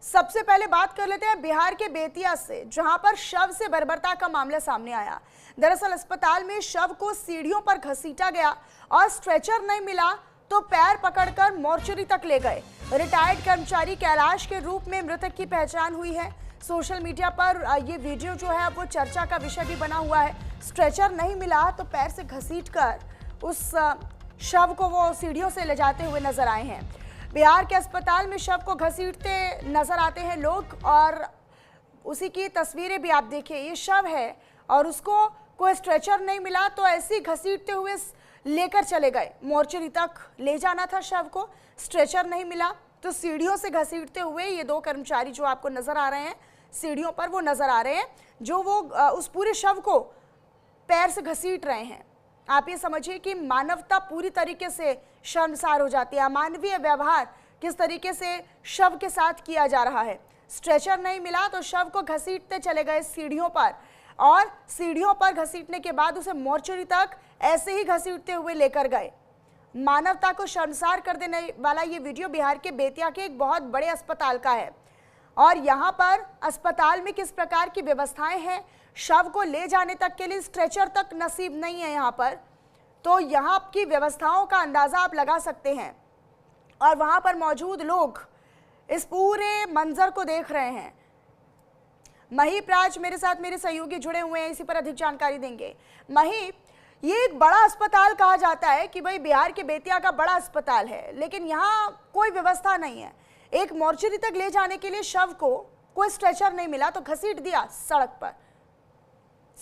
सबसे पहले बात कर लेते हैं बिहार के बेतिया से, जहां पर शव से बर्बरता का मामला सामने आया। दरअसल अस्पताल में शव को सीढ़ियों पर घसीटा गया और स्ट्रेचर नहीं मिला तो पैर पकड़कर मोर्चरी तक ले गए। रिटायर्ड कर्मचारी कैलाश के रूप में मृतक की पहचान हुई है। सोशल मीडिया पर ये वीडियो जो है वो चर्चा का विषय भी बना हुआ है। स्ट्रेचर नहीं मिला तो पैर से घसीटकर उस शव को वो सीढ़ियों से ले जाते हुए नजर आए हैं। बिहार के अस्पताल में शव को घसीटते नजर आते हैं लोग और उसी की तस्वीरें भी आप देखिए। ये शव है और उसको कोई स्ट्रेचर नहीं मिला तो ऐसे ही घसीटते हुए लेकर चले गए। मोर्चरी तक ले जाना था शव को, स्ट्रेचर नहीं मिला तो सीढ़ियों से घसीटते हुए ये दो कर्मचारी जो आपको नजर आ रहे हैं सीढ़ियों पर, वो नजर आ रहे हैं जो वो उस पूरे शव को पैर से घसीट रहे हैं। आप ये समझिए कि मानवता पूरी तरीके से शर्मसार हो जाती है। अमानवीय व्यवहार किस तरीके से शव के साथ किया जा रहा है। स्ट्रेचर नहीं मिला तो शव को घसीटते चले गए सीढ़ियों पर और सीढ़ियों पर घसीटने के बाद उसे मोर्चरी तक ऐसे ही घसीटते हुए लेकर गए। मानवता को शर्मसार कर देने वाला ये वीडियो बिहार के बेतिया के एक बहुत बड़े अस्पताल का है और यहाँ पर अस्पताल में किस प्रकार की व्यवस्थाएं हैं, शव को ले जाने तक के लिए स्ट्रेचर तक नसीब नहीं है यहाँ पर, तो यहाँ की व्यवस्थाओं का अंदाजा आप लगा सकते हैं। और वहाँ पर मौजूद लोग इस पूरे मंजर को देख रहे हैं। महीप राज मेरे साथ मेरे सहयोगी जुड़े हुए हैं, इसी पर अधिक जानकारी देंगे। महीप, ये एक बड़ा अस्पताल कहा जाता है कि भाई बिहार के बेतिया का बड़ा अस्पताल है, लेकिन यहाँ कोई व्यवस्था नहीं है। एक मोर्चरी तक ले जाने के लिए शव को कोई स्ट्रेचर नहीं मिला तो घसीट दिया सड़क पर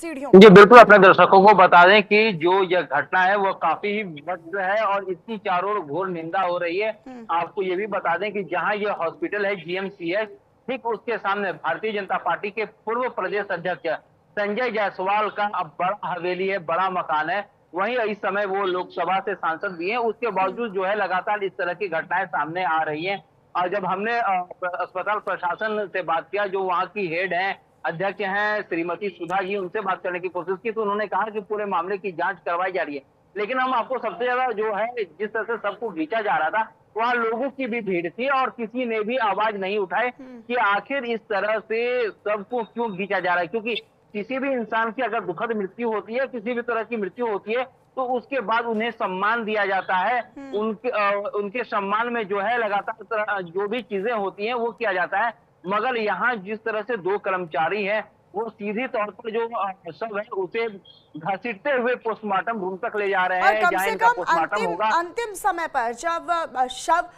सीढ़ियों। जी बिल्कुल, अपने दर्शकों को बता दें कि जो यह घटना है वो काफी विभत्स है और इसकी चारों ओर घोर निंदा हो रही है। आपको ये भी बता दें कि जहां यह हॉस्पिटल है जीएमसीएच, ठीक उसके सामने भारतीय जनता पार्टी के पूर्व प्रदेश अध्यक्ष संजय जायसवाल का अब बड़ा हवेली है, बड़ा मकान है। वहीं इस समय वो लोकसभा से सांसद भी हैं। उसके बावजूद जो है लगातार इस तरह की घटनाएं सामने आ रही हैं। और जब हमने अस्पताल प्रशासन से बात किया, जो वहाँ की हेड है, अध्यक्ष हैं श्रीमती सुधा जी, उनसे बात करने की कोशिश की तो उन्होंने कहा कि पूरे मामले की जांच करवाई जा रही है। लेकिन हम आपको सबसे ज्यादा जो है जिस तरह से सबको खींचा जा रहा था, वहाँ लोगों की भी भीड़ थी और किसी ने भी आवाज नहीं उठाई कि आखिर इस तरह से सबको क्यों खींचा जा रहा है। क्योंकि किसी भी इंसान की अगर दुखद मृत्यु होती है, किसी भी तरह की मृत्यु होती है, तो उसके बाद उन्हें सम्मान दिया जाता है। उनके सम्मान में जो है लगातार जो भी चीजें होती हैं वो किया जाता है। मगर यहाँ जिस तरह से दो कर्मचारी हैं, वो सीधी तौर पर जो शव है उसे घसीटते हुए पोस्टमार्टम रूम तक ले जा रहे हैं, जहाँ इनका पोस्टमार्टम होगा। अंतिम समय पर जब शव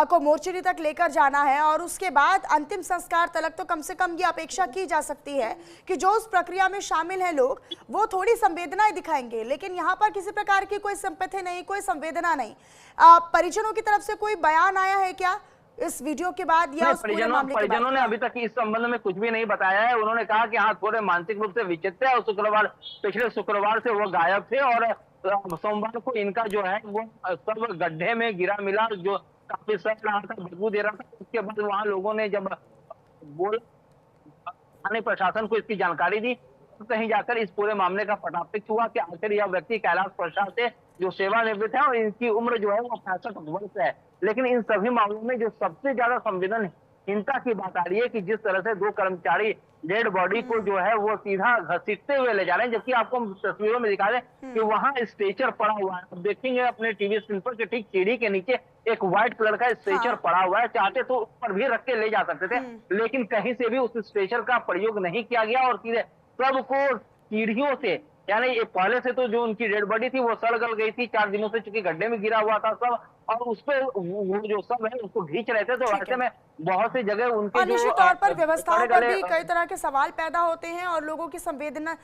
को मोर्चरी तक लेकर जाना है और उसके बाद अंतिम संस्कार तलक, तो कम से कम ये अपेक्षा की जा सकती है कि जो उस प्रक्रिया में शामिल हैं लोग वो थोड़ी संवेदनाएं दिखाएंगे। लेकिन यहाँ पर किसी प्रकार की कोई सिंपैथी नहीं, कोई संवेदना नहीं। परिजनों की तरफ से कोई बयान आया है क्या इस वीडियो के बाद या परिजनों ने अभी तक इस संबंध में कुछ भी नहीं बताया है। उन्होंने कहा कि हाँ, थोड़े मानसिक रूप से विक्षिप्त है और पिछले शुक्रवार से वो गायब थे और सोमवार को इनका जो है वो सब गड्ढे में गिरा मिला, जो काफी सड़ रहा था, बदबू दे रहा था। उसके बाद वहां लोगों ने जब थाने प्रशासन को इसकी जानकारी दी तो कहीं जाकर इस पूरे मामले का पटाक्षेप हुआ कि आखिर यह व्यक्ति कैलाश प्रसाद से जो सेवानिवृत्त है और इनकी उम्र जो है वो 65 वर्ष है। लेकिन इन सभी मामलों में जो सबसे ज्यादा संवेदनहीनता की बात आ रही है कि जिस तरह से दो कर्मचारी डेड बॉडी को जो है वो सीधा घसीटते हुए ले जा रहे हैं, जबकि आपको तस्वीरों में दिखा दें कि वहां स्ट्रेचर पड़ा हुआ है। अब देखेंगे अपने टीवी स्क्रीन पर कि ठीक सीढ़ी के नीचे एक व्हाइट कलर का स्ट्रेचर पड़ा हुआ है। चाहते तो ऊपर भी रख के ले जा सकते थे, लेकिन कहीं से भी उस स्ट्रेचर का प्रयोग नहीं किया गया और सीधे सबको सीढ़ियों से, यानी ये पहले से तो जो उनकी डेड बॉडी थी वो सड़ गल गई थी 4 दिनों से, चूंकि गड्ढे में गिरा हुआ था सब, और उस पे वो जो सब है उसको खींच रहे थे। तो ऐसे में बहुत सी जगह उनके निश्चित तौर पर व्यवस्थाओं पर भी कई तरह के सवाल पैदा होते हैं और लोगों की संवेदना